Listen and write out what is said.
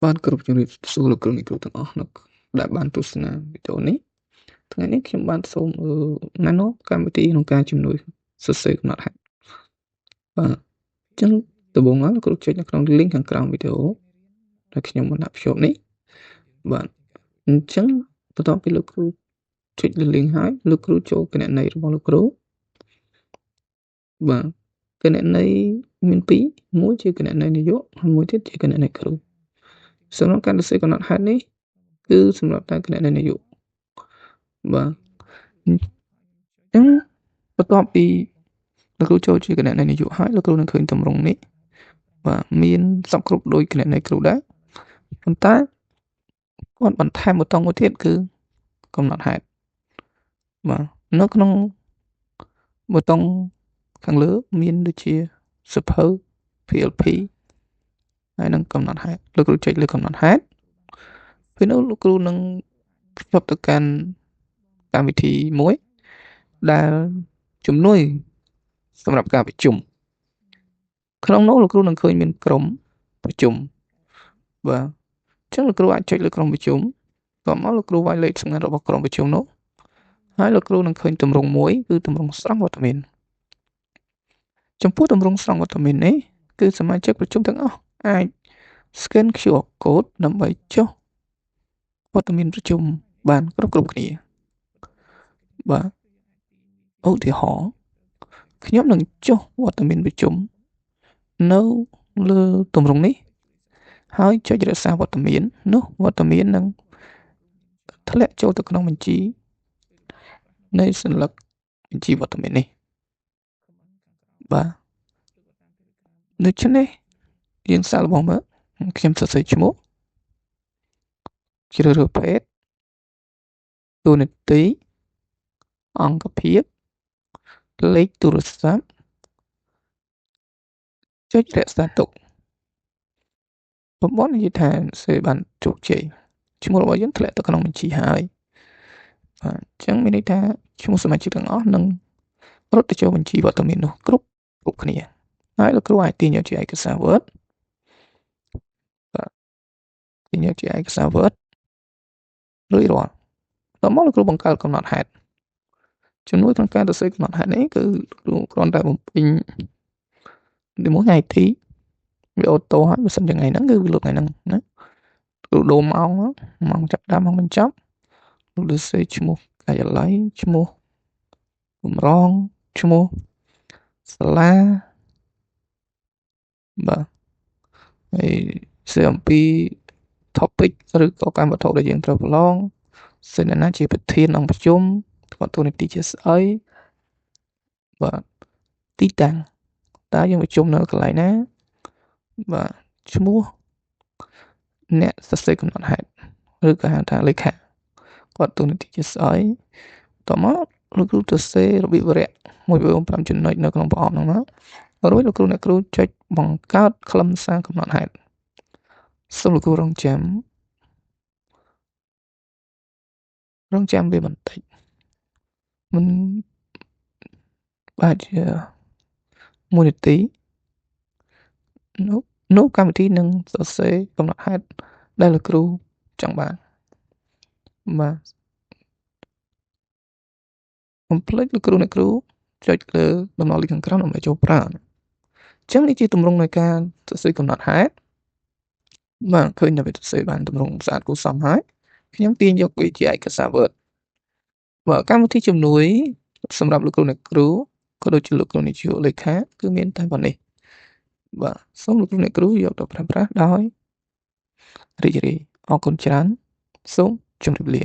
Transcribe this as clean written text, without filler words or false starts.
បានគ្រប់ជំរាបសួរលោកគ្រូអ្នកគ្រូទាំងអស់ដែលបានទស្សនាវីដេអូនេះថ្ងៃនេះខ្ញុំបានសូមណែនាំកម្មវិធីក្នុងការជំនួយសរសេរកំណត់ហេតុបាទអញ្ចឹងដំបូងឡើយលោកគ្រូចុចនៅក្នុង link ខាងក្រោមវីដេអូដែលខ្ញុំបានដាក់ភ្ជាប់នេះបាទអញ្ចឹងបន្ទាប់ពីលោកគ្រូចុចលើ link ហើយលោកគ្រូចូលគណនីរបស់លោកគ្រូបាទគណនីមានពីរមួយជាគណនីនាយកហើយមួយទៀតជាគណនីគ្រូសម្រាប់ការសរសេរកំណត់ហេតុនេះគឺសម្រាប់តែគណនីនាយកបាទអញ្ចឹងបន្ទាប់ពីលោកគ្រូចូលជាគណនីនាយកហើយលោកគ្រូនឹងឃើញទម្រង់នេះបាទមានសពគ្រប់ដោយគណនីគ្រូដែរប៉ុន្តែគាត់បន្ថែមប៊ូតុងមួយទៀតគឺកំណត់ហេតុបាទនៅក្នុងប៊ូតុងខាងលើមានដូចជាសភៅ PLP ហើយនឹងកំណត់ហេតុលោកគ្រូចុចលើកំណត់ហេតុពេលនោះលោកគ្រូនឹងភ្ជាប់ទៅកាន់កម្មវិធីមួយដែលជំនួយសម្រាប់ការប្រជុំក្នុងនោះលោកគ្រូនឹងឃើញមានក្រុមប្រជុំបាទអញ្ចឹងលោកគ្រូអាចចុចលើក្រុមប្រជុំបន្ទាប់មកលោកគ្រូវាយលេខសម្ងាត់របស់ក្រុមប្រជុំនោះហើយលោកគ្រូនឹងឃើញទម្រង់មួយគឺទម្រង់ស្រង់វត្តមានចំពោះទម្រង់ស្រង់វត្តមាននេះគឺសមាជិកប្រជុំទាំងអស់អាច scan QR code ដើម្បីចុះវត្តមានប្រជុំបានគ្រប់គ្នាបាទឧទាហរណ៍ខ្ញុំនឹងចុះវត្តមានប្រជុំនៅលើទម្រង់នេះហើយចុចរក្សាវត្តមាននោះវត្តមាននឹងធ្លាក់ចូលទៅក្នុងបញ្ជីនៃសញ្ញាបញ្ជីវត្តមាននេះបាទដូច្នេះយើងសាកល្បងមើលខ្ញុំសរសេរឈ្មោះជ្រើសរើសភេទតួនាទីអង្គភាពលេខទូរស័ព្ទចុចរក្សាទុកបំបត្តិនិយាយថាសេបានជោគជ័យឈ្មោះរបស់យើងធ្លាក់ទៅក្នុងបញ្ជីហើយបាទអញ្ចឹងមានន័យថាឈ្មោះសមាជិកទាំងអស់នឹងរត់ទៅចូលបញ្ជីវត្តមាននោះគ្រប់គ្នាហើយលោកគ្រូអាចទាញយកជាឯកសារ Word បាទទាញយកជាឯកសារ Word រួចរាល់តមកលោកគ្រូបង្កើតកំណត់ហេតុជំនួយក្នុងការសរសេរកំណត់ហេតុនេះគឺគ្រូគ្រាន់តែបំពេញពីមួយថ្ងៃទីវាអូតូហើយបើសិនជាថ្ងៃហ្នឹងគឺវាលុបថ្ងៃហ្នឹងណាគ្រូដូរម៉ោងចាប់ដើមម៉ោងបញ្ចប់លោកសរសេរឈ្មោះការិយាល័យឈ្មោះបំរងឈ្មោះសាលាបាទហើយសរសេរអំពី topic ឬក៏កម្មវត្ថុដែលយើងត្រូវប្រឡងសេនណាជាប្រធានអង្គប្រជុំគាត់តួនាទីជាស្អីបាទទីតាំងតើយើងប្រជុំនៅកន្លែងណាបាទឈ្មោះអ្នកសរសេរកំណត់ហេតុឬក៏ហៅថាលេខាគាត់តួនាទីជាស្អីតមកលោកគ្រូសរសេររបៀបវរៈ1.5 ចំណុចនៅក្នុងប្រអប់ហ្នឹងណារួចលោកគ្រូអ្នកគ្រូចុចបង្កើតខ្លឹមសារកំណត់ហេតុសូមលោកគ្រូរងចាំវាបន្តិចមិនបាទជា1នាទីនោះកម្មវិធីនឹងសរសេរកំណត់ហេតុដែលលោកគ្រូចង់បានបាទកុំភ្លេចលោកគ្រូអ្នកគ្រូចុចលើតំណ link ខាងក្រោមដើម្បីចូលប្រើអញ្ចឹងនេះជាទម្រង់នៃការសរសេរកំណត់ហេតុបាទឃើញតែវាសរសេរបានទម្រង់ស្អាតគួរសមហើយខ្ញុំទាញយកវាជាឯកសារ Word បាទកម្មវិធីជំនួយសម្រាប់លោកគ្រូអ្នកគ្រូក៏ដូចជាលោកគ្រូអ្នកលេខាគឺមានតែប៉ុណ្ណេះបាទសូមលោកគ្រូអ្នកគ្រូយកទៅប្រើប្រាស់ដោយរីករាយអរគុណច្រើនសូមជម្រាបលា